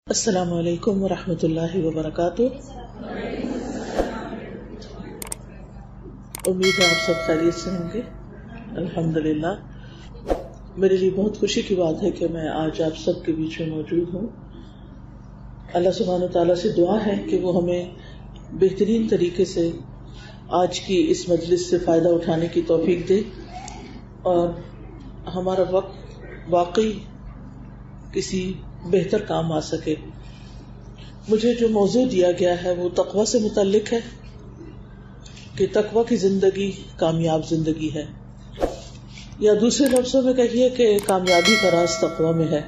السلام علیکم ورحمۃ اللہ وبرکاتہ۔ امید ہے آپ سب خیریت سے ہوں گے۔ الحمدللہ، میرے لیے بہت خوشی کی بات ہے کہ میں آج آپ سب کے بیچ میں موجود ہوں۔ اللہ سبحانہ تعالیٰ سے دعا ہے کہ وہ ہمیں بہترین طریقے سے آج کی اس مجلس سے فائدہ اٹھانے کی توفیق دے اور ہمارا وقت واقعی کسی بہتر کام آ سکے۔ مجھے جو موضوع دیا گیا ہے وہ تقوی سے متعلق ہے کہ تقوی کی زندگی کامیاب زندگی ہے، یا دوسرے لفظوں میں کہیے کہ کامیابی کا راز تقوی میں ہے۔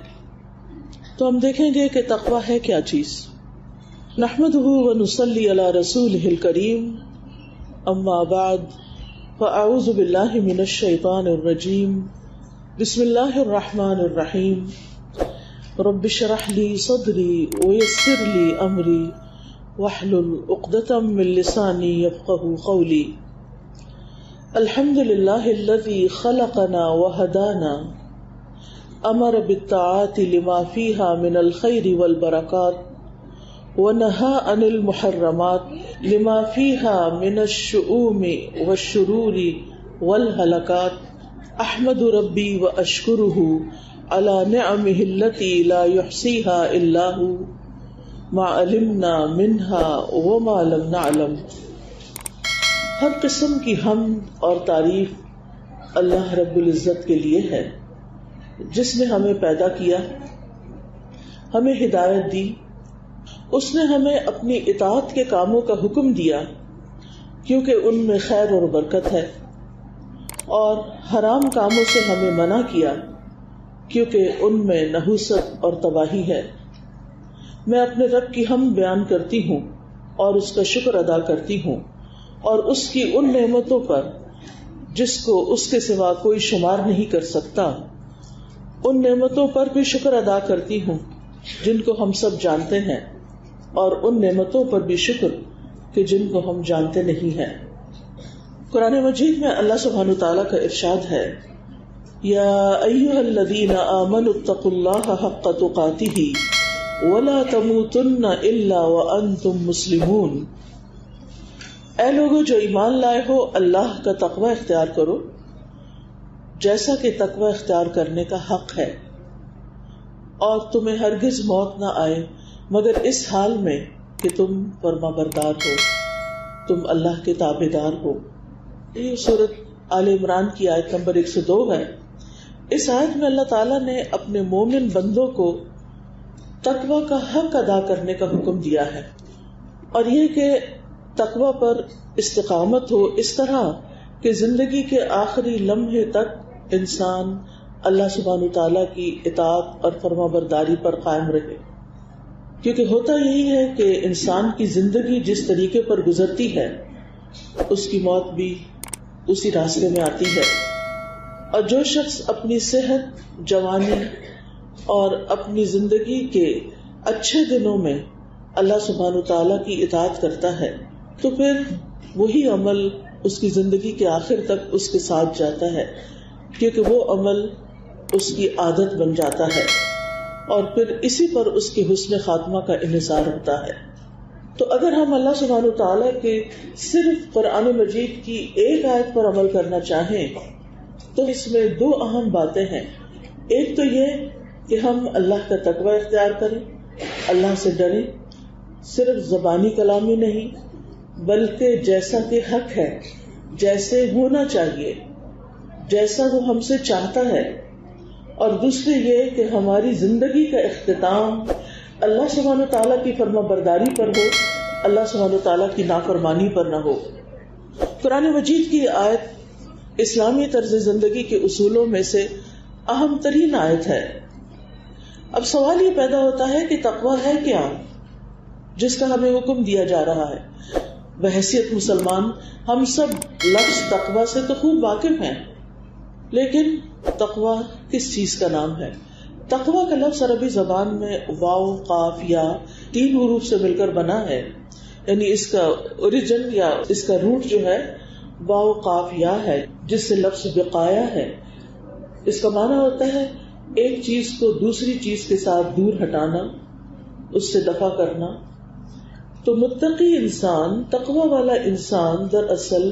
تو ہم دیکھیں گے کہ تقوی ہے کیا چیز۔ نحمدہ ونصلی علی رسولہ الکریم، اما بعد فاعوذ باللہ من الشیطان الرجیم، بسم اللہ الرحمن الرحیم۔ رب اشرح لي صدري ويسر لي امري واحلل عقدة من لساني يفقهوا قولي۔ الحمد لله الذي خلقنا وهدانا، امر بالطاعات لما فيها من الخير والبركات، ونهى عن المحرمات لما فيها من الشؤم والشرور والهلكات۔ احمد ربي واشكره على نعمه التي لا يحصيها الا هو، ما علمنا منها وما لم نعلم۔ ہر قسم کی حمد اور تعریف اللہ رب العزت کے لیے ہے، جس نے ہمیں پیدا کیا، ہمیں ہدایت دی، اس نے ہمیں اپنی اطاعت کے کاموں کا حکم دیا کیونکہ ان میں خیر اور برکت ہے، اور حرام کاموں سے ہمیں منع کیا کیونکہ ان میں نحوست اور تباہی ہے۔ میں اپنے رب کی حمد بیان کرتی ہوں اور اس کا شکر ادا کرتی ہوں، اور اس کی ان نعمتوں پر جس کو اس کے سوا کوئی شمار نہیں کر سکتا، ان نعمتوں پر بھی شکر ادا کرتی ہوں جن کو ہم سب جانتے ہیں، اور ان نعمتوں پر بھی شکر کہ جن کو ہم جانتے نہیں ہیں۔ قرآن مجید میں اللہ سبحانہ تعالیٰ کا ارشاد ہے، یا ایھا الذین آمنوا اتقوا اللہ حق تقاتہ ولا تموتن الا وانتم مسلمون۔ اے لوگو جو ایمان لائے ہو، اللہ کا تقوی اختیار کرو جیسا کہ تقوی اختیار کرنے کا حق ہے، اور تمہیں ہرگز موت نہ آئے مگر اس حال میں کہ تم فرما بردار ہو، تم اللہ کے تابعدار ہو۔ یہ سورۃ آل عمران کی آیت نمبر 102 ہے۔ اس آیت میں اللہ تعالیٰ نے اپنے مومن بندوں کو تقوی کا حق ادا کرنے کا حکم دیا ہے، اور یہ کہ تقوی پر استقامت ہو اس طرح کہ زندگی کے آخری لمحے تک انسان اللہ سبحانہ تعالیٰ کی اطاعت اور فرما برداری پر قائم رہے، کیونکہ ہوتا یہی ہے کہ انسان کی زندگی جس طریقے پر گزرتی ہے اس کی موت بھی اسی راستے میں آتی ہے۔ اور جو شخص اپنی صحت، جوانی اور اپنی زندگی کے اچھے دنوں میں اللہ سبحانہ تعالیٰ کی اطاعت کرتا ہے تو پھر وہی عمل اس کی زندگی کے آخر تک اس کے ساتھ جاتا ہے، کیونکہ وہ عمل اس کی عادت بن جاتا ہے، اور پھر اسی پر اس کے حسن خاتمہ کا انحصار ہوتا ہے۔ تو اگر ہم اللہ سبحانہ تعالیٰ کے صرف قرآن مجید کی ایک آیت پر عمل کرنا چاہیں تو اس میں دو اہم باتیں ہیں۔ ایک تو یہ کہ ہم اللہ کا تقوی اختیار کریں، اللہ سے ڈریں، صرف زبانی کلامی نہیں بلکہ جیسا کہ حق ہے، جیسے ہونا چاہیے، جیسا وہ ہم سے چاہتا ہے۔ اور دوسری یہ کہ ہماری زندگی کا اختتام اللہ سبحانہ تعالیٰ کی فرما برداری پر ہو، اللہ سبحانہ تعالیٰ کی نافرمانی پر نہ ہو۔ قرآن مجید کی آیت اسلامی طرز زندگی کے اصولوں میں سے اہم ترین آیت ہے۔ اب سوال یہ پیدا ہوتا ہے کہ تقوی ہے کیا جس کا ہمیں حکم دیا جا رہا ہے؟ بحیثیت مسلمان ہم سب لفظ تقوی سے تو خوب واقف ہیں، لیکن تقوی کس چیز کا نام ہے؟ تقوی کا لفظ عربی زبان میں واو، قاف، یا 3 حروف سے مل کر بنا ہے، یعنی اس کا اوریجن یا اس کا روٹ جو ہے واو قاف یا ہے، جس سے لفظ وقایا ہے۔ اس کا معنی ہوتا ہے ایک چیز کو دوسری چیز کے ساتھ دور ہٹانا، اس سے دفع کرنا. تو متقی انسان، تقوی والا انسان دراصل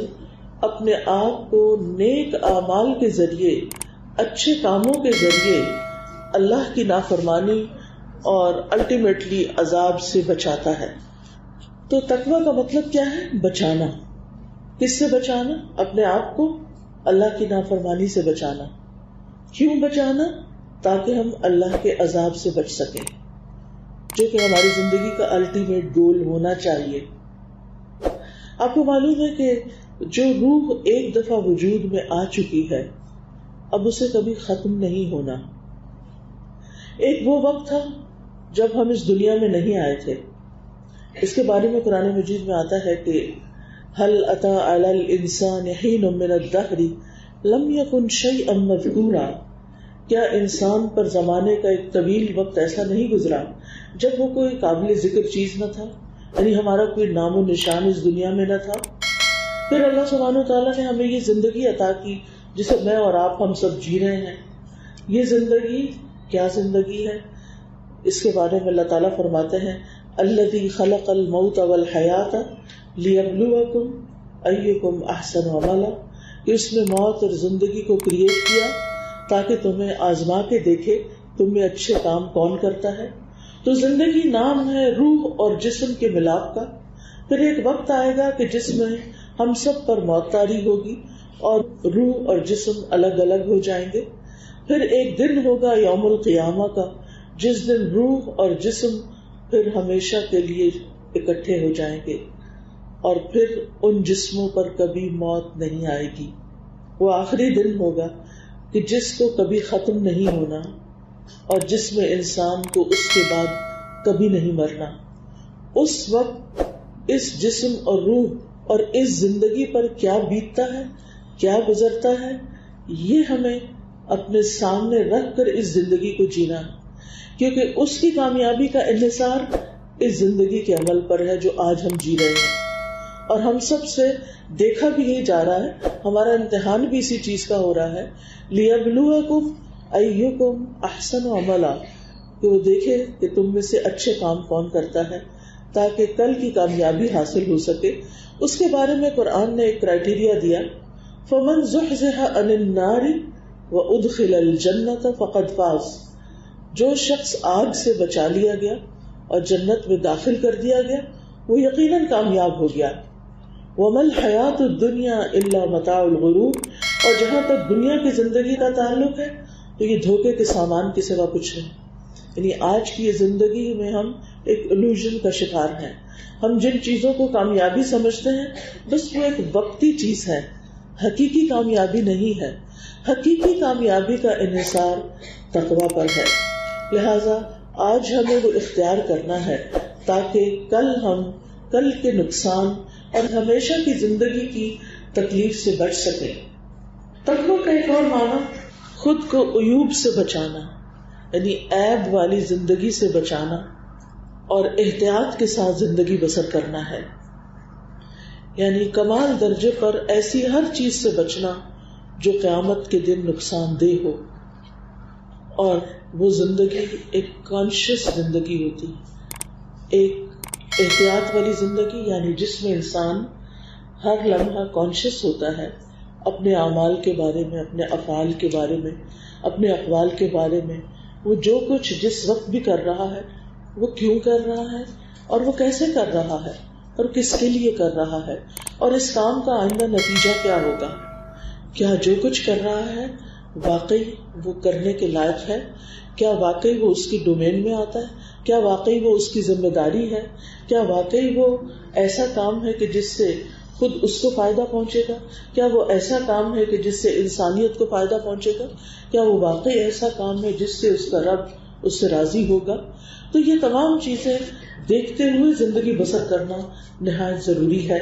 اپنے آپ کو نیک اعمال کے ذریعے، اچھے کاموں کے ذریعے اللہ کی نافرمانی اور الٹیمیٹلی عذاب سے بچاتا ہے. تو تقوی کا مطلب کیا ہے؟ بچانا. کس سے بچانا؟ اپنے آپ کو اللہ کی نافرمانی سے بچانا. کیوں بچانا؟ تاکہ ہم اللہ کے عذاب سے بچ سکیں، جو کہ ہماری زندگی کا الٹیمیٹ گول ہونا چاہیے. آپ کو معلوم ہے کہ جو روح ایک دفعہ وجود میں آ چکی ہے اب اسے کبھی ختم نہیں ہونا. ایک وہ وقت تھا جب ہم اس دنیا میں نہیں آئے تھے. اس کے بارے میں قرآن مجید میں آتا ہے کہ هل اتى على الانسان حين من الدهر لم يكن شيئا مذكورا، کیا انسان پر زمانے کا ایک طویل وقت ایسا نہیں گزرا جب وہ کوئی قابل ذکر چیز نہ تھا، یعنی ہمارا کوئی نام و نشان اس دنیا میں نہ تھا. پھر اللہ سبحانہ وتعالیٰ نے ہمیں یہ زندگی عطا کی جسے میں اور آپ ہم سب جی رہے ہیں. یہ زندگی کیا زندگی ہے؟ اس کے بارے میں اللہ تعالیٰ فرماتے ہیں الذی خلق الموت والحیات لیبلوکم ایکم احسن عملا، کہ اس نے موت اور زندگی کو کریٹ کیا تاکہ تمہیں آزما کے دیکھے تم میں اچھے کام کون کرتا ہے. تو زندگی نام ہے روح اور جسم کے ملاپ کا. پھر ایک وقت آئے گا کہ جس میں ہم سب پر موت طاری ہوگی اور روح اور جسم الگ الگ ہو جائیں گے. پھر ایک دن ہوگا یوم القیامہ کا، جس دن روح اور جسم پھر ہمیشہ کے لیے اکٹھے ہو جائیں گے اور پھر ان جسموں پر کبھی موت نہیں آئے گی. وہ آخری دن ہوگا کہ جس کو کبھی ختم نہیں ہونا اور جس میں انسان کو اس کے بعد کبھی نہیں مرنا. اس وقت اس جسم اور روح اور اس زندگی پر کیا بیتتا ہے، کیا گزرتا ہے، یہ ہمیں اپنے سامنے رکھ کر اس زندگی کو جینا، کیونکہ اس کی کامیابی کا انحصار اس زندگی کے عمل پر ہے جو آج ہم جی رہے ہیں. اور ہم سب سے دیکھا بھی یہی جا رہا ہے، ہمارا امتحان بھی اسی چیز کا ہو رہا ہے لیبلوکم ایکم احسن عملا، کہ وہ دیکھے کہ تم میں سے اچھے کام کون کرتا ہے تاکہ کل کی کامیابی حاصل ہو سکے. اس کے بارے میں قرآن نے ایک کرائٹیریا دیا فمن زحزح عن النار وادخل الجنۃ فقد فاز، جو شخص آگ سے بچا لیا گیا اور جنت میں داخل کر دیا گیا وہ یقیناً کامیاب ہو گیا. وما الحیات الدنیا الا متاع الغرور، اور جہاں تک دنیا کی زندگی کا تعلق ہے تو یہ دھوکے کے سامان کے سوا کچھ نہیں. یعنی آج کی یہ زندگی میں ہم ایک illusion کا شکار ہیں. ہم جن چیزوں کو کامیابی سمجھتے ہیں بس وہ ایک وقتی چیز ہے، حقیقی کامیابی نہیں ہے. حقیقی کامیابی کا انحصار تقوی پر ہے. لہذا آج ہمیں وہ اختیار کرنا ہے تاکہ کل کے نقصان اور ہمیشہ کی زندگی کی تکلیف سے بچ سکیں. تقوی کا ایک اور معنی خود کو عیوب سے بچانا، یعنی عیب والی زندگی سے بچانا اور احتیاط کے ساتھ زندگی بسر کرنا ہے. یعنی کمال درجے پر ایسی ہر چیز سے بچنا جو قیامت کے دن نقصان دہ ہو. اور وہ زندگی ایک کانشیس زندگی ہوتی، ایک احتیاط والی زندگی، یعنی جس میں انسان ہر لمحہ کانشیس ہوتا ہے اپنے اعمال کے بارے میں، اپنے افعال کے بارے میں، اپنے اقوال کے بارے میں. وہ جو کچھ جس وقت بھی کر رہا ہے وہ کیوں کر رہا ہے اور وہ کیسے کر رہا ہے اور کس کے لیے کر رہا ہے، اور اس کام کا آئندہ نتیجہ کیا ہوگا. کیا جو کچھ کر رہا ہے واقعی وہ کرنے کے لائق ہے؟ کیا واقعی وہ اس کی ڈومین میں آتا ہے؟ کیا واقعی وہ اس کی ذمہ داری ہے؟ کیا واقعی وہ ایسا کام ہے کہ جس سے خود اس کو فائدہ پہنچے گا؟ کیا وہ ایسا کام ہے کہ جس سے انسانیت کو فائدہ پہنچے گا؟ کیا وہ واقعی ایسا کام ہے جس سے اس کا رب اس سے راضی ہوگا؟ تو یہ تمام چیزیں دیکھتے ہوئے زندگی بسر کرنا نہایت ضروری ہے.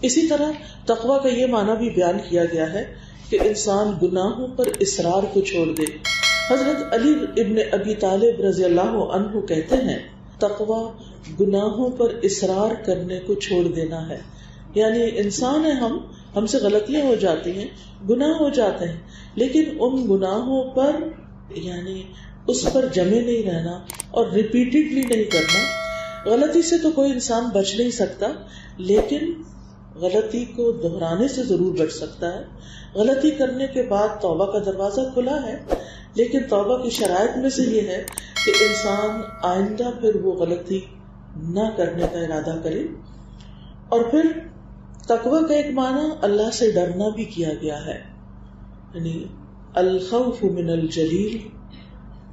اسی طرح تقویٰ کا یہ معنی بھی بیان کیا گیا ہے کہ انسان گناہوں پر اصرار کو چھوڑ دے. حضرت علی ابن ابی طالب رضی اللہ عنہ کہتے ہیں تقویٰ گناہوں پر اصرار کرنے کو چھوڑ دینا ہے. یعنی انسان ہے، ہم سے غلطیاں ہو جاتی ہیں، گناہ ہو جاتے ہیں، لیکن ان گناہوں پر یعنی اس پر جمے نہیں رہنا اور ریپیٹڈلی نہیں کرنا. غلطی سے تو کوئی انسان بچ نہیں سکتا، لیکن غلطی کو دہرانے سے ضرور بچ سکتا ہے. غلطی کرنے کے بعد توبہ کا دروازہ کھلا ہے، لیکن توبہ کی شرائط میں سے یہ ہے کہ انسان آئندہ پھر وہ غلطی نہ کرنے کا ارادہ کرے. اور پھر تقوی کا ایک معنی اللہ سے ڈرنا بھی کیا گیا ہے، یعنی الخوف من الجلیل،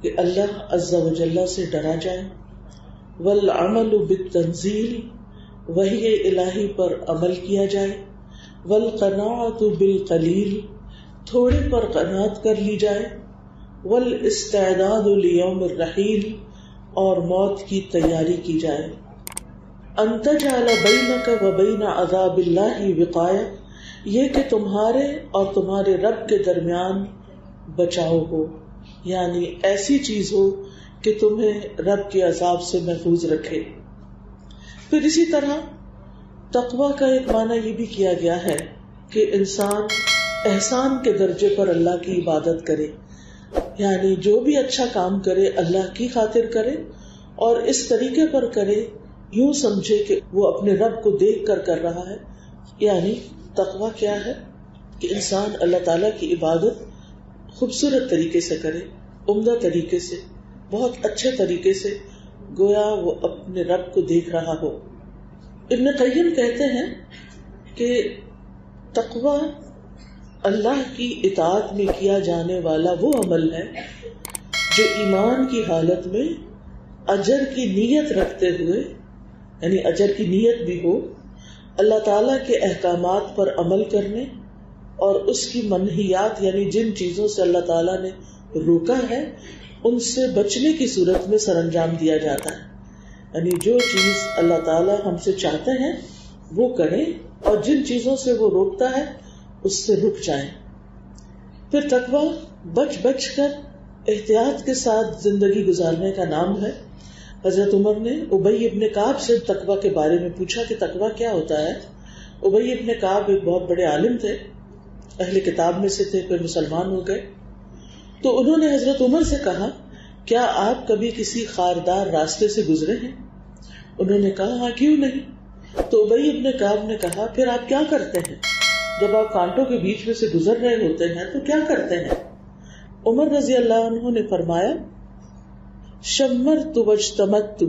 کہ اللہ عز و جل سے ڈرا جائے. والعمل بالتنزیل، وحی الہی پر عمل کیا جائے. والقناعۃ بالقلیل، تھوڑے پر قناعت کر لی جائے. والاستعداد لیوم الرحیل، اور موت کی تیاری کی جائے. ان تجعل بینک و بین عذاب اللہ وقایہ، یہ کہ تمہارے اور تمہارے رب کے درمیان بچاؤ ہو، یعنی ایسی چیز ہو کہ تمہیں رب کے عذاب سے محفوظ رکھے. پھر اسی طرح تقوی کا ایک معنی یہ بھی کیا گیا ہے کہ انسان احسان کے درجے پر اللہ کی عبادت کرے، یعنی جو بھی اچھا کام کرے اللہ کی خاطر کرے اور اس طریقے پر کرے یوں سمجھے کہ وہ اپنے رب کو دیکھ کر رہا ہے. یعنی تقوی کیا ہے کہ انسان اللہ تعالیٰ کی عبادت خوبصورت طریقے سے کرے، عمدہ طریقے سے، بہت اچھے طریقے سے، گویا وہ اپنے رب کو دیکھ رہا ہو. ابن قیم کہتے ہیں کہ تقوی اللہ کی اطاعت میں کیا جانے والا وہ عمل ہے جو ایمان کی حالت میں اجر کی نیت رکھتے ہوئے، یعنی اجر کی نیت بھی ہو، اللہ تعالیٰ کے احکامات پر عمل کرنے اور اس کی منہیات یعنی جن چیزوں سے اللہ تعالیٰ نے روکا ہے ان سے بچنے کی صورت میں سر انجام دیا جاتا ہے. یعنی جو چیز اللہ تعالیٰ ہم سے چاہتے ہیں وہ کریں اور جن چیزوں سے وہ روکتا ہے اس سے رک جائیں. پھر تقوی بچ بچ کر احتیاط کے ساتھ زندگی گزارنے کا نام ہے. حضرت عمر نے ابی ابن کعب سے تقوی کے بارے میں پوچھا کہ تقوی کیا ہوتا ہے. ابی ابن کعب ایک بہت بڑے عالم تھے، اہل کتاب میں سے تھے، پھر مسلمان ہو گئے. تو انہوں نے حضرت عمر سے کہا کیا آپ کبھی کسی خاردار راستے سے گزرے ہیں؟ انہوں نے کہا ہاں کیوں نہیں. تو ابی ابن کعب نے کہا پھر آپ کیا کرتے ہیں جب آپ کانٹوں کے بیچ میں سے گزر رہے ہوتے ہیں تو کیا کرتے ہیں؟ عمر رضی اللہ عنہ نے فرمایا شمرت واجتمدت،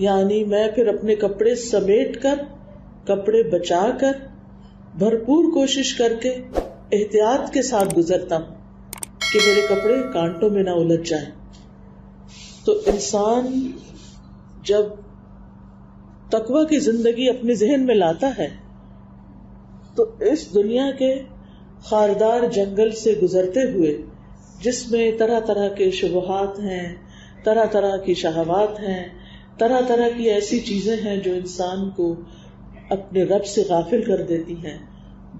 یعنی میں پھر اپنے کپڑے سمیٹ کر، کپڑے بچا کر، بھرپور کوشش کر کے احتیاط کے ساتھ گزرتا ہوں کہ میرے کپڑے کانٹوں میں نہ الجھ جائیں. تو انسان جب تقوی کی زندگی اپنے ذہن میں لاتا ہے تو اس دنیا کے خاردار جنگل سے گزرتے ہوئے جس میں طرح طرح کے شبہات ہیں، طرح طرح کی شہوات ہیں، طرح طرح کی ایسی چیزیں ہیں جو انسان کو اپنے رب سے غافل کر دیتی ہیں،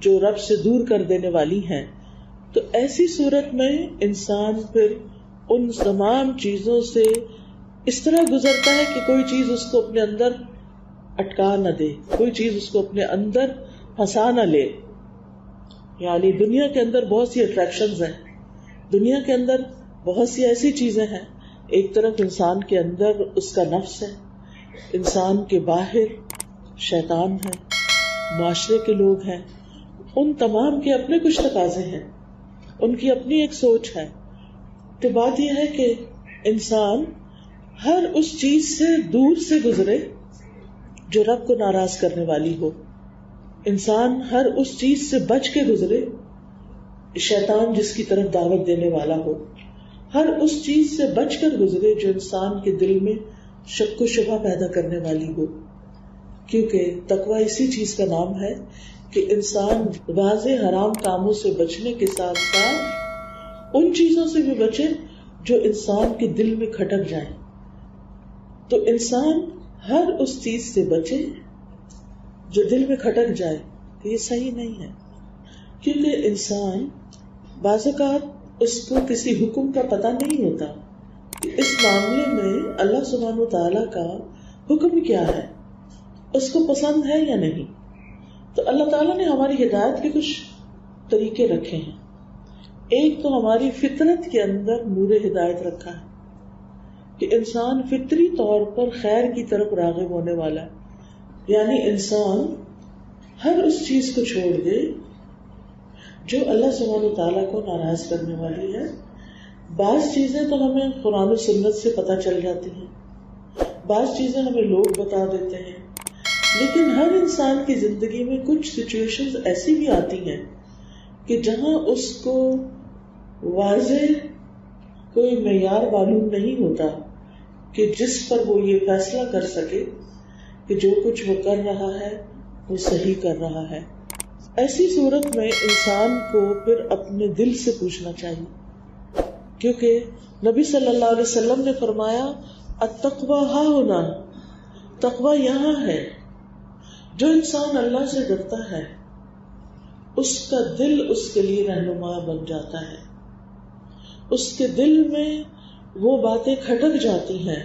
جو رب سے دور کر دینے والی ہیں، تو ایسی صورت میں انسان پھر ان تمام چیزوں سے اس طرح گزرتا ہے کہ کوئی چیز اس کو اپنے اندر اٹکا نہ دے، کوئی چیز اس کو اپنے اندر پھنسا نہ لے. یعنی دنیا کے اندر بہت سی اٹریکشنز ہیں، دنیا کے اندر بہت سی ایسی چیزیں ہیں. ایک طرف انسان کے اندر اس کا نفس ہے، انسان کے باہر شیطان ہے، معاشرے کے لوگ ہیں، ان تمام کے اپنے کچھ تقاضے ہیں، ان کی اپنی ایک سوچ ہے. تو بات یہ ہے کہ انسان ہر اس چیز سے دور سے گزرے جو رب کو ناراض کرنے والی ہو. انسان ہر اس چیز سے بچ کے گزرے شیطان جس کی طرف دعوت دینے والا ہو. ہر اس چیز سے بچ کر گزرے جو انسان کے دل میں شک و شبہ پیدا کرنے والی ہو. کیونکہ تقوی اسی چیز کا نام ہے کہ انسان واضح حرام کاموں سے بچنے کے ساتھ ساتھ ان چیزوں سے بھی بچے جو انسان کے دل میں کھٹک جائیں. تو انسان ہر اس چیز سے بچے جو دل میں کھٹک جائے کہ یہ صحیح نہیں ہے. کیونکہ انسان بعض اوقات اس کو کسی حکم کا پتہ نہیں ہوتا کہ اس معاملے میں اللہ سبحانہ وتعالیٰ کا حکم کیا ہے، اس کو پسند ہے یا نہیں. تو اللہ تعالیٰ نے ہماری ہدایت کے کچھ طریقے رکھے ہیں. ایک تو ہماری فطرت کے اندر نور ہدایت رکھا ہے کہ انسان فطری طور پر خیر کی طرف راغب ہونے والا ہے، یعنی انسان ہر اس چیز کو چھوڑ دے جو اللہ سبحانہ وتعالیٰ کو ناراض کرنے والی ہے. بعض چیزیں تو ہمیں قرآن و سنت سے پتہ چل جاتی ہیں، بعض چیزیں ہمیں لوگ بتا دیتے ہیں، لیکن ہر انسان کی زندگی میں کچھ سچویشنز ایسی بھی آتی ہیں کہ جہاں اس کو واضح کوئی معیار معلوم نہیں ہوتا کہ جس پر وہ یہ فیصلہ کر سکے کہ جو کچھ وہ کر رہا ہے وہ صحیح کر رہا ہے. ایسی صورت میں انسان کو پھر اپنے دل سے پوچھنا چاہیے، کیونکہ نبی صلی اللہ علیہ وسلم نے فرمایا التقویٰ ہاں ہونا، تقویٰ یہاں ہے. جو انسان اللہ سے ڈرتا ہے اس کا دل اس کے لیے رہنما بن جاتا ہے، اس کے دل میں وہ باتیں کھٹک جاتی ہیں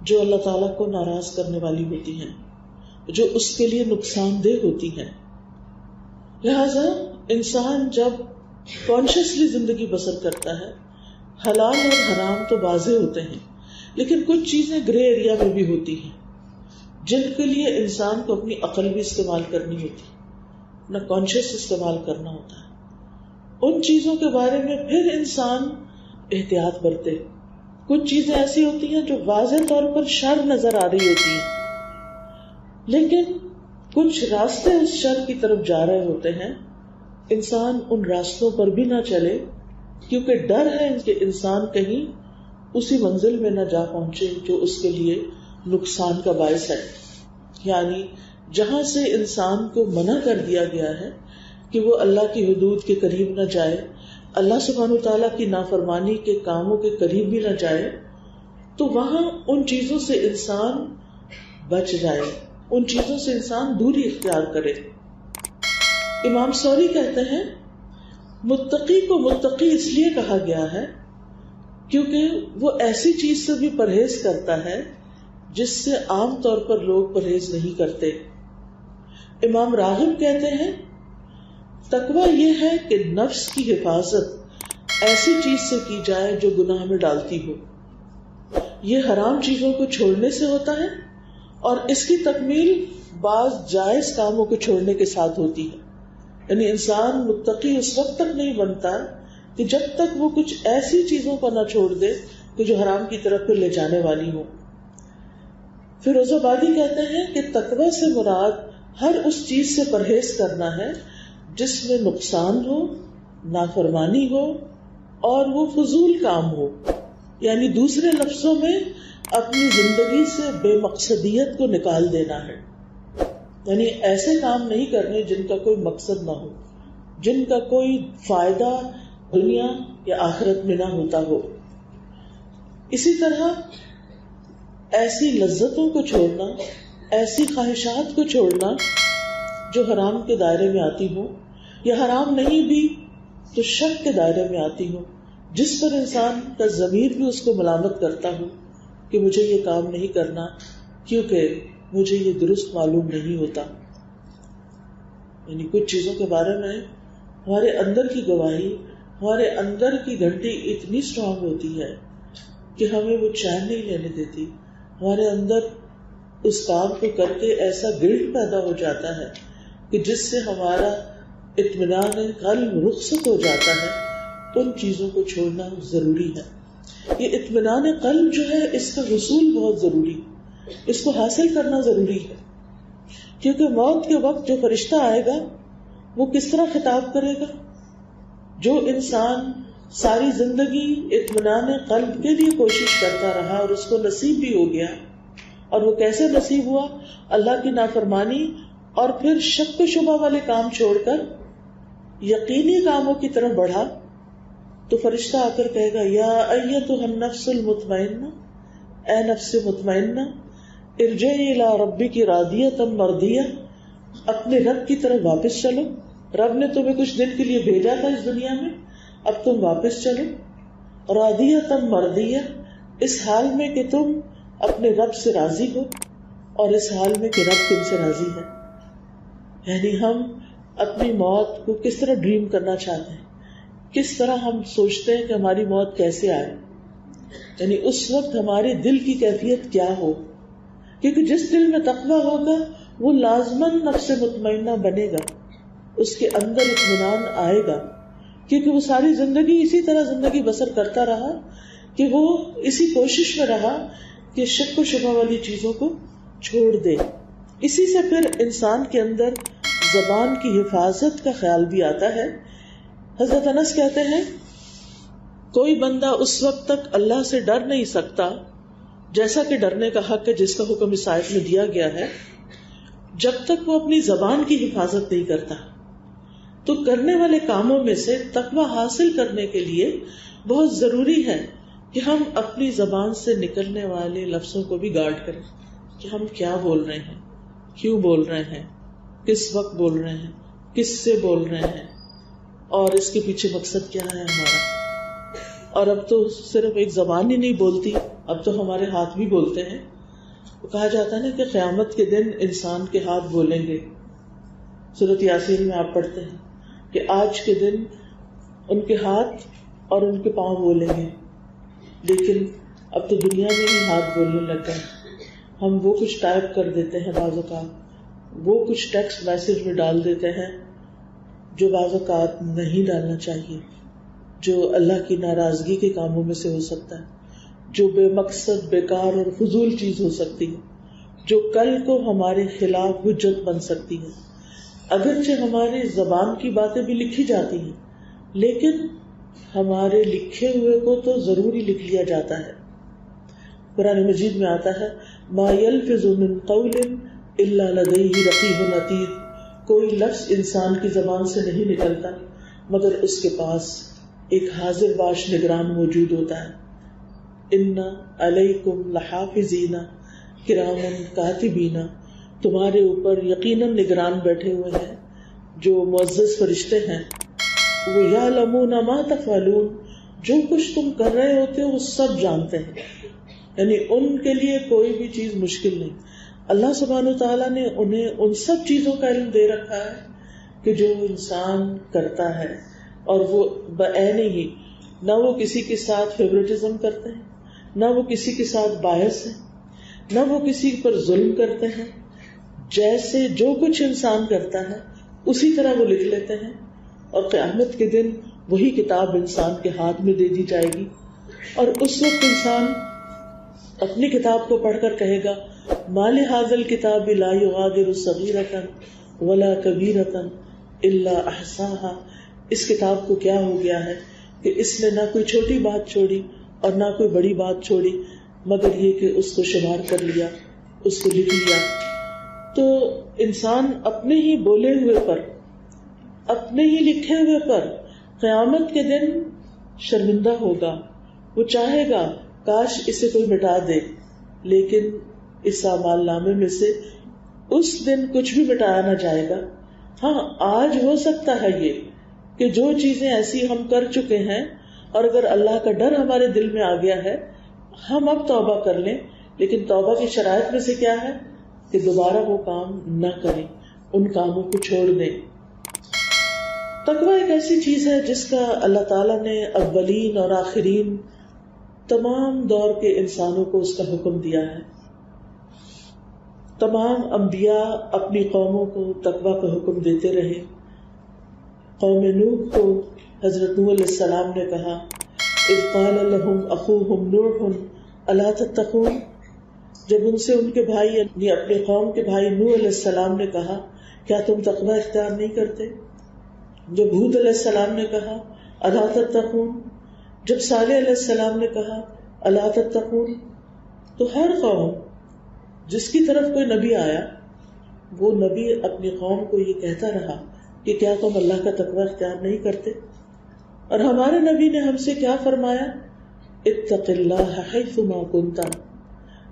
جو اللہ تعالیٰ کو ناراض کرنے والی ہوتی ہیں، جو اس کے لیے نقصان دہ ہوتی ہیں. لہذا انسان جب کانشیسلی زندگی بسر کرتا ہے، حلال اور حرام تو واضح ہوتے ہیں، لیکن کچھ چیزیں گرے ایریا میں بھی ہوتی ہیں جن کے لیے انسان کو اپنی عقل بھی استعمال کرنی ہوتی، اپنا کانشیس استعمال کرنا ہوتا ہے. ان چیزوں کے بارے میں پھر انسان احتیاط برتے. کچھ چیزیں ایسی ہوتی ہیں جو واضح طور پر شر نظر آ رہی ہوتی ہیں، لیکن کچھ راستے اس شر کی طرف جا رہے ہوتے ہیں. انسان ان راستوں پر بھی نہ چلے، کیونکہ ڈر ہے کہ انسان کہیں اسی منزل میں نہ جا پہنچے جو اس کے لیے نقصان کا باعث ہے. یعنی جہاں سے انسان کو منع کر دیا گیا ہے کہ وہ اللہ کی حدود کے قریب نہ جائے، اللہ سبحانہ تعالیٰ کی نافرمانی کے کاموں کے قریب بھی نہ جائے، تو وہاں ان چیزوں سے انسان بچ جائے، ان چیزوں سے انسان دوری اختیار کرے. امام سوری کہتے ہیں متقی کو متقی اس لیے کہا گیا ہے کیونکہ وہ ایسی چیز سے بھی پرہیز کرتا ہے جس سے عام طور پر لوگ پرہیز نہیں کرتے. امام راغب کہتے ہیں تقویٰ یہ ہے کہ نفس کی حفاظت ایسی چیز سے کی جائے جو گناہ میں ڈالتی ہو. یہ حرام چیزوں کو چھوڑنے سے ہوتا ہے اور اس کی تکمیل بعض جائز کاموں کو چھوڑنے کے ساتھ ہوتی ہے. یعنی انسان متقی اس وقت تک نہیں بنتا کہ جب تک وہ کچھ ایسی چیزوں کو نہ چھوڑ دے کہ جو حرام کی طرف لے جانے والی ہو. فیروز آبادی کہتے ہیں کہ تقویٰ سے مراد ہر اس چیز سے پرہیز کرنا ہے جس میں نقصان ہو، نافرمانی ہو اور وہ فضول کام ہو. یعنی دوسرے لفظوں میں اپنی زندگی سے بے مقصدیت کو نکال دینا ہے. یعنی ایسے کام نہیں کرنے جن کا کوئی مقصد نہ ہو، جن کا کوئی فائدہ دنیا یا آخرت میں نہ ہوتا ہو. اسی طرح ایسی لذتوں کو چھوڑنا، ایسی خواہشات کو چھوڑنا جو حرام کے دائرے میں آتی ہو یا حرام نہیں بھی تو شک کے دائرے میں آتی ہو، جس پر انسان کا ضمیر بھی اس کو ملامت کرتا ہو کہ مجھے یہ کام نہیں کرنا کیونکہ مجھے یہ درست معلوم نہیں ہوتا. یعنی کچھ چیزوں کے بارے میں ہمارے اندر کی گواہی، ہمارے اندر کی گھنٹی اتنی اسٹرانگ ہوتی ہے کہ ہمیں وہ چین نہیں لینے دیتی. ہمارے اندر اس کام کو کر کے ایسا گلٹ پیدا ہو جاتا ہے کہ جس سے ہمارا اطمینان قلب رخصت ہو جاتا ہے. ان چیزوں کو چھوڑنا ضروری ہے. یہ اطمینان قلب جو ہے اس کا حصول بہت ضروری، اس کو حاصل کرنا ضروری ہے، کیونکہ موت کے وقت جو فرشتہ آئے گا وہ کس طرح خطاب کرے گا؟ جو انسان ساری زندگی اطمینان قلب کے لیے کوشش کرتا رہا اور اس کو نصیب بھی ہو گیا، اور وہ کیسے نصیب ہوا؟ اللہ کی نافرمانی اور پھر شک و شبہ والے کام چھوڑ کر یقینی کاموں کی طرف بڑھا، تو فرشتہ آ کر کہے گا یا ایتھا النفس المطمئنہ، اے نفس مطمئنہ، ارجعی الی ربک راضیۃ مرضیہ، اپنے رب کی طرف واپس چلو. رب نے تمہیں کچھ دن کے لیے بھیجا تھا اس دنیا میں، اب تم واپس چلو. راضیۃ مرضیہ، اس حال میں کہ تم اپنے رب سے راضی ہو اور اس حال میں کہ رب تم سے راضی ہے. یعنی ہم اپنی موت کو کس طرح ڈریم کرنا چاہتے ہیں، کس طرح ہم سوچتے ہیں کہ ہماری موت کیسے آئے. یعنی اس وقت ہمارے دل کی کیفیت کیا ہو، کیونکہ جس دل میں تقویٰ ہوگا وہ لازماً نفس مطمئنہ بنے گا، اس کے اندر اطمینان آئے گا، کیونکہ وہ ساری زندگی اسی طرح زندگی بسر کرتا رہا کہ وہ اسی کوشش میں رہا کہ شک و شبہ والی چیزوں کو چھوڑ دے. اسی سے پھر انسان کے اندر زبان کی حفاظت کا خیال بھی آتا ہے. حضرت انس کہتے ہیں کوئی بندہ اس وقت تک اللہ سے ڈر نہیں سکتا جیسا کہ ڈرنے کا حق ہے جس کا حکم اس آیت میں دیا گیا ہے، جب تک وہ اپنی زبان کی حفاظت نہیں کرتا. تو کرنے والے کاموں میں سے تقویٰ حاصل کرنے کے لیے بہت ضروری ہے کہ ہم اپنی زبان سے نکلنے والے لفظوں کو بھی گارڈ کریں کہ ہم کیا بول رہے ہیں، کیوں بول رہے ہیں، کس وقت بول رہے ہیں، کس سے بول رہے ہیں، اور اس کے پیچھے مقصد کیا ہے ہمارا. اور اب تو صرف ایک زبان ہی نہیں بولتی، اب تو ہمارے ہاتھ بھی بولتے ہیں. کہا جاتا ہے نا کہ قیامت کے دن انسان کے ہاتھ بولیں گے. سورۃ یاسین میں آپ پڑھتے ہیں کہ آج کے دن ان کے ہاتھ اور ان کے پاؤں بولیں گے. لیکن اب تو دنیا میں ہی ہاتھ بولنے لگ گئے. ہم وہ کچھ ٹائپ کر دیتے ہیں، بعض اوقات وہ کچھ ٹیکسٹ میسج میں ڈال دیتے ہیں جو بعض اوقات نہیں ڈالنا چاہیے، جو اللہ کی ناراضگی کے کاموں میں سے ہو سکتا ہے، جو بے مقصد بیکار اور فضول چیز ہو سکتی ہے، جو کل کو ہمارے خلاف حجت بن سکتی ہے. اگرچہ ہماری زبان کی باتیں بھی لکھی جاتی ہیں لیکن ہمارے لکھے ہوئے کو تو ضروری لکھ لیا جاتا ہے. قرآن مجید میں آتا ہے ما یلفظ من قول الا لدیہ رقیب عتید، کوئی لفظ انسان کی زبان سے نہیں نکلتا مگر اس کے پاس ایک حاضر باش نگران موجود ہوتا ہے. ان علیکم لحافظین کراما کاتبین، تمہارے اوپر یقیناً نگران بیٹھے ہوئے ہیں جو معزز فرشتے ہیں. وہ یعلمون ما تفعلون، جو کچھ تم کر رہے ہوتے ہو وہ سب جانتے ہیں. یعنی ان کے لیے کوئی بھی چیز مشکل نہیں. اللہ سبحانہ وتعالیٰ نے انہیں ان سب چیزوں کا علم دے رکھا ہے کہ جو انسان کرتا ہے، اور وہ بعین ہی نہ وہ کسی کے ساتھ فیورٹزم کرتے ہیں، نہ وہ کسی کے ساتھ باعث ہیں، نہ وہ کسی پر ظلم کرتے ہیں. جیسے جو کچھ انسان کرتا ہے اسی طرح وہ لکھ لیتے ہیں، اور قیامت کے دن وہی کتاب انسان کے ہاتھ میں دے دی جائے گی. اور اس وقت انسان اپنی کتاب کو پڑھ کر کہے گا ما لهذا الكتاب لا يغادر صغيرة ولا كبيرة الا احصاها، اس کتاب کو کیا ہو گیا ہے کہ اس نے نہ کوئی چھوٹی بات چھوڑی اور نہ کوئی بڑی بات چھوڑی مگر یہ کہ اس کو شمار کر لیا، اس کو لکھ لیا. تو انسان اپنے ہی بولے ہوئے پر، اپنے ہی لکھے ہوئے پر قیامت کے دن شرمندہ ہوگا. وہ چاہے گا کاش اسے کوئی مٹا دے، لیکن اس اعمال نامے میں سے اس دن کچھ بھی مٹایا نہ جائے گا. ہاں آج ہو سکتا ہے یہ کہ جو چیزیں ایسی ہم کر چکے ہیں اور اگر اللہ کا ڈر ہمارے دل میں آ گیا ہے ہم اب توبہ کر لیں، لیکن توبہ کی شرائط میں سے کیا ہے کہ دوبارہ وہ کام نہ کریں، ان کاموں کو چھوڑ دیں. تقویٰ ایک ایسی چیز ہے جس کا اللہ تعالیٰ نے اولین اور آخرین تمام دور کے انسانوں کو اس کا حکم دیا ہے. تمام انبیاء اپنی قوموں کو تقویٰ کا حکم دیتے رہے. قوم نوح کو حضرت نوح علیہ السلام نے کہا اذ قال لهم اخوهم نوح الا تتقون، جب ان سے ان کے بھائی یعنی اپنے قوم کے بھائی نوح علیہ السلام نے کہا کیا تم تقویٰ اختیار نہیں کرتے. جب ہود علیہ السلام نے کہا الا تتقون، جب صالح علیہ السلام نے کہا الا تتقون. تو ہر قوم جس کی طرف کوئی نبی آیا وہ نبی اپنی قوم کو یہ کہتا رہا کہ کیا تم اللہ کا تقویٰ اختیار نہیں کرتے. اور ہمارے نبی نے ہم سے کیا فرمایا اتق اللہ حیث ما کنت،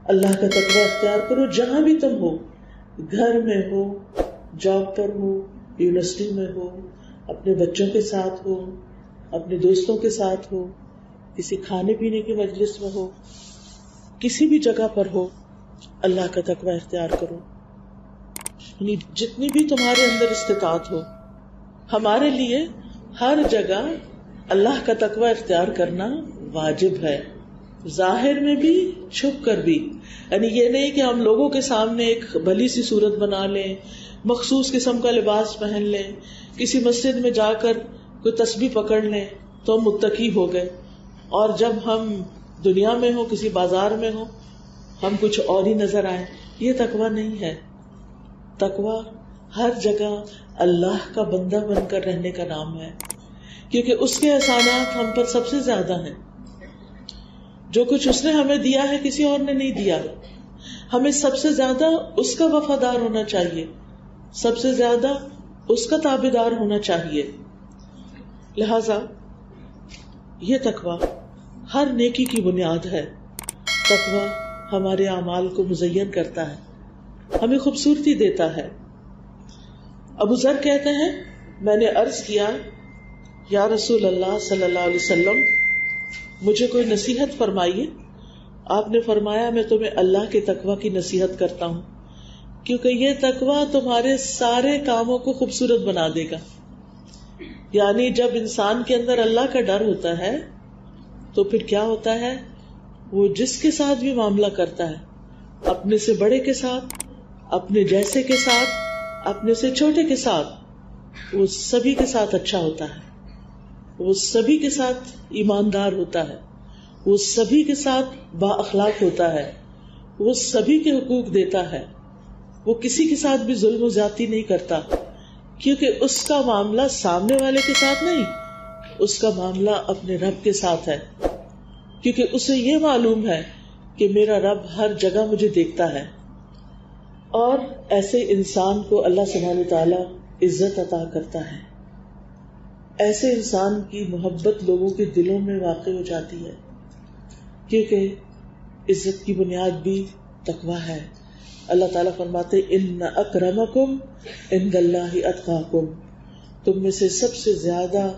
اللہ کا تقویٰ اختیار کرو جہاں بھی تم ہو، گھر میں ہو، جاب پر ہو، یونیورسٹی میں ہو، اپنے بچوں کے ساتھ ہو، اپنے دوستوں کے ساتھ ہو، کسی کھانے پینے کی مجلس میں ہو، کسی بھی جگہ پر ہو، اللہ کا تقویٰ اختیار کرو. یعنی جتنی بھی تمہارے اندر استطاعت ہو، ہمارے لیے ہر جگہ اللہ کا تقویٰ اختیار کرنا واجب ہے. ظاہر میں بھی چھپ کر بھی. یعنی یہ نہیں کہ ہم لوگوں کے سامنے ایک بھلی سی صورت بنا لیں, مخصوص قسم کا لباس پہن لیں, کسی مسجد میں جا کر کوئی تسبیح پکڑ لیں تو ہم متقی ہو گئے, اور جب ہم دنیا میں ہوں, کسی بازار میں ہوں, ہم کچھ اور ہی نظر آئے. یہ تقویٰ نہیں ہے. تقویٰ ہر جگہ اللہ کا بندہ بن کر رہنے کا نام ہے, کیونکہ اس کے احسانات ہم پر سب سے زیادہ ہیں. جو کچھ اس نے ہمیں دیا ہے کسی اور نے نہیں دیا. ہمیں سب سے زیادہ اس کا وفادار ہونا چاہیے, سب سے زیادہ اس کا تابعدار ہونا چاہیے. لہذا یہ تقویٰ ہر نیکی کی بنیاد ہے. تقویٰ ہمارے اعمال کو مزین کرتا ہے, ہمیں خوبصورتی دیتا ہے. ابو ذر کہتے ہیں, میں نے عرض کیا یا رسول اللہ صلی اللہ علیہ وسلم, مجھے کوئی نصیحت فرمائیے. آپ نے فرمایا, میں تمہیں اللہ کے تقویٰ کی نصیحت کرتا ہوں, کیونکہ یہ تقویٰ تمہارے سارے کاموں کو خوبصورت بنا دے گا. یعنی جب انسان کے اندر اللہ کا ڈر ہوتا ہے تو پھر کیا ہوتا ہے, وہ جس کے ساتھ بھی معاملہ کرتا ہے, اپنے سے بڑے کے ساتھ, اپنے جیسے کے ساتھ, اپنے سے چھوٹے کے ساتھ, وہ سبھی کے ساتھ اچھا ہوتا ہے, وہ سبھی کے ساتھ ایماندار ہوتا ہے, وہ سبھی کے ساتھ با اخلاق ہوتا ہے, وہ سبھی کے حقوق دیتا ہے, وہ کسی کے ساتھ بھی ظلم و زیادتی نہیں کرتا, کیونکہ اس کا معاملہ سامنے والے کے ساتھ نہیں, اس کا معاملہ اپنے رب کے ساتھ ہے. کیونکہ اسے یہ معلوم ہے کہ میرا رب ہر جگہ مجھے دیکھتا ہے. اور ایسے انسان کو اللہ سبحانہ وتعالی عزت عطا کرتا ہے. ایسے انسان کی محبت لوگوں کے دلوں میں واقع ہو جاتی ہے, کیونکہ عزت کی بنیاد بھی تقویٰ ہے. اللہ تعالیٰ فرماتے, ان اکرمکم عند اللہ اتقاکم, تم میں سے سب سے زیادہ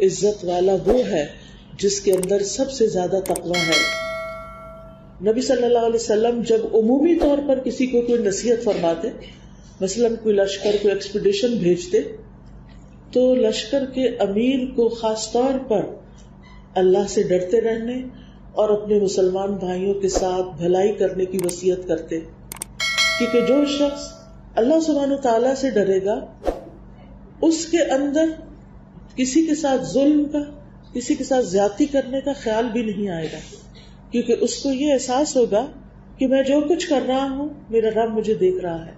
عزت والا وہ ہے جس کے اندر سب سے زیادہ تقویٰ ہے. نبی صلی اللہ علیہ وسلم جب عمومی طور پر کسی کو کوئی نصیحت فرماتے, مثلاً کوئی لشکر, کوئی ایکسپیڈیشن بھیجتے, تو لشکر کے امیر کو خاص طور پر اللہ سے ڈرتے رہنے اور اپنے مسلمان بھائیوں کے ساتھ بھلائی کرنے کی وصیت کرتے, کیونکہ جو شخص اللہ سبحانہ تعالیٰ سے ڈرے گا اس کے اندر کسی کے ساتھ ظلم کا, کسی کے ساتھ زیادتی کرنے کا خیال بھی نہیں آئے گا, کیونکہ اس کو یہ احساس ہوگا کہ میں جو کچھ کر رہا ہوں میرا رب مجھے دیکھ رہا ہے.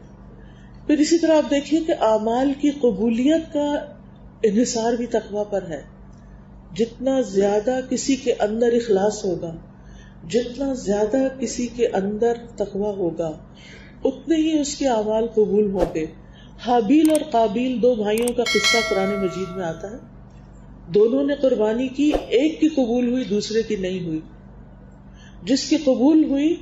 پھر اسی طرح آپ دیکھیے کہ اعمال کی قبولیت کا انحصار بھی تقویٰ پر ہے. جتنا زیادہ کسی کے اندر اخلاص ہوگا, جتنا زیادہ کسی کے اندر تقویٰ ہوگا, اتنے ہی اس کے اعمال قبول ہوں گے. حابیل اور قابیل دو بھائیوں کا قصہ قرآن مجید میں آتا ہے. دونوں نے قربانی کی, ایک کی قبول ہوئی دوسرے کی نہیں ہوئی. جس کی قبول ہوئی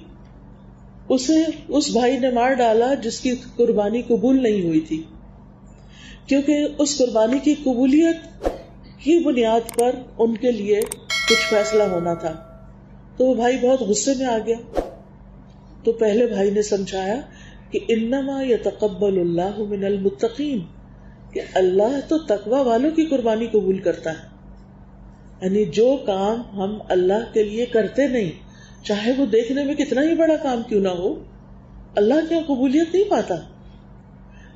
اسے اس بھائی نے مار ڈالا جس کی قربانی قبول نہیں ہوئی تھی, کیونکہ اس قربانی کی قبولیت کی بنیاد پر ان کے لیے کچھ فیصلہ ہونا تھا. تو وہ بھائی بہت غصے میں آ گیا. تو پہلے بھائی نے سمجھایا کہ انما یتقبل اللہ من المتقین, کہ اللہ تو تقوی والوں کی قربانی قبول کرتا ہے. یعنی جو کام ہم اللہ کے لیے کرتے نہیں, چاہے وہ دیکھنے میں کتنا ہی بڑا کام کیوں نہ ہو, اللہ کیا قبولیت نہیں پاتا.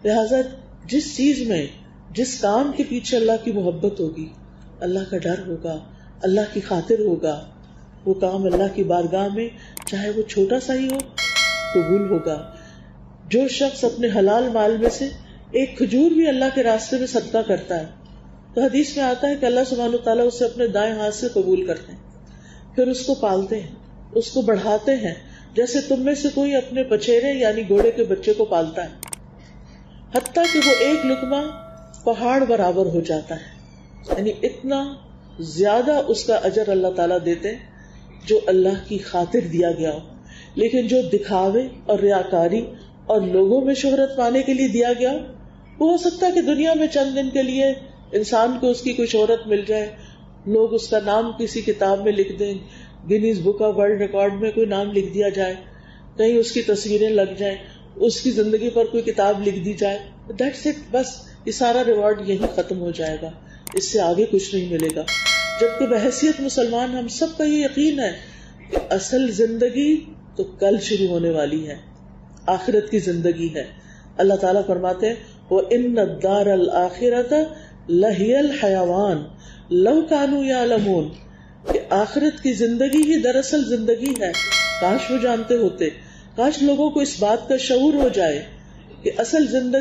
لہذا جس چیز میں, جس کام کے پیچھے اللہ کی محبت ہوگی, اللہ کا ڈر ہوگا, اللہ کی خاطر ہوگا, وہ کام اللہ کی بارگاہ میں چاہے وہ چھوٹا سا ہی ہو قبول ہوگا. جو شخص اپنے حلال مال میں سے ایک کھجور بھی اللہ کے راستے میں صدقہ کرتا ہے, تو حدیث میں آتا ہے کہ اللہ سبحانہ وتعالیٰ اسے اپنے دائیں ہاتھ سے قبول کرتے ہیں, پھر اس کو پالتے ہیں, اس کو بڑھاتے ہیں, جیسے تم میں سے کوئی اپنے بچیرے یعنی گھوڑے کے بچے کو پالتا ہے, حتیٰ کہ وہ ایک لقمہ پہاڑ برابر ہو جاتا ہے. یعنی اتنا زیادہ اس کا اجر اللہ تعالیٰ دیتے ہیں جو اللہ کی خاطر دیا گیا ہو. لیکن جو دکھاوے اور ریاکاری اور لوگوں میں شہرت پانے کے لیے دیا گیا, وہ ہو سکتا ہے کہ دنیا میں چند دن کے لیے انسان کو اس کی کوئی شہرت مل جائے, لوگ اس کا نام کسی کتاب میں لکھ دیں, Guinness book of world record میں کوئی نام لکھ دیا جائے, کہیں اس کی تصویریں لگ جائیں, اس کی زندگی پر کوئی کتاب لکھ دی جائے, دیٹس اٹ, بس یہ سارا ریوارڈ یہی ختم ہو جائے گا, اس سے آگے کچھ نہیں ملے گا. جبکہ بحیثیت مسلمان ہم سب کا یہ یقین ہے کہ اصل زندگی تو کل شروع ہونے والی ہے، آخرت کی زندگی ہے. اللہ تعالیٰ فرماتے ہیں وَإِنَّ الدَّارَ الْآخِرَةَ لَهِيَ الْحَيَوَانُ لَوْ كَانُوا يَعْلَمُونَ کہ آخرت کی زندگی ہی دراصل زندگی ہے. کاش وہ جانتے ہوتے، کاش لوگوں کو اس بات کا شعور ہو جائے کہ اصل زندگی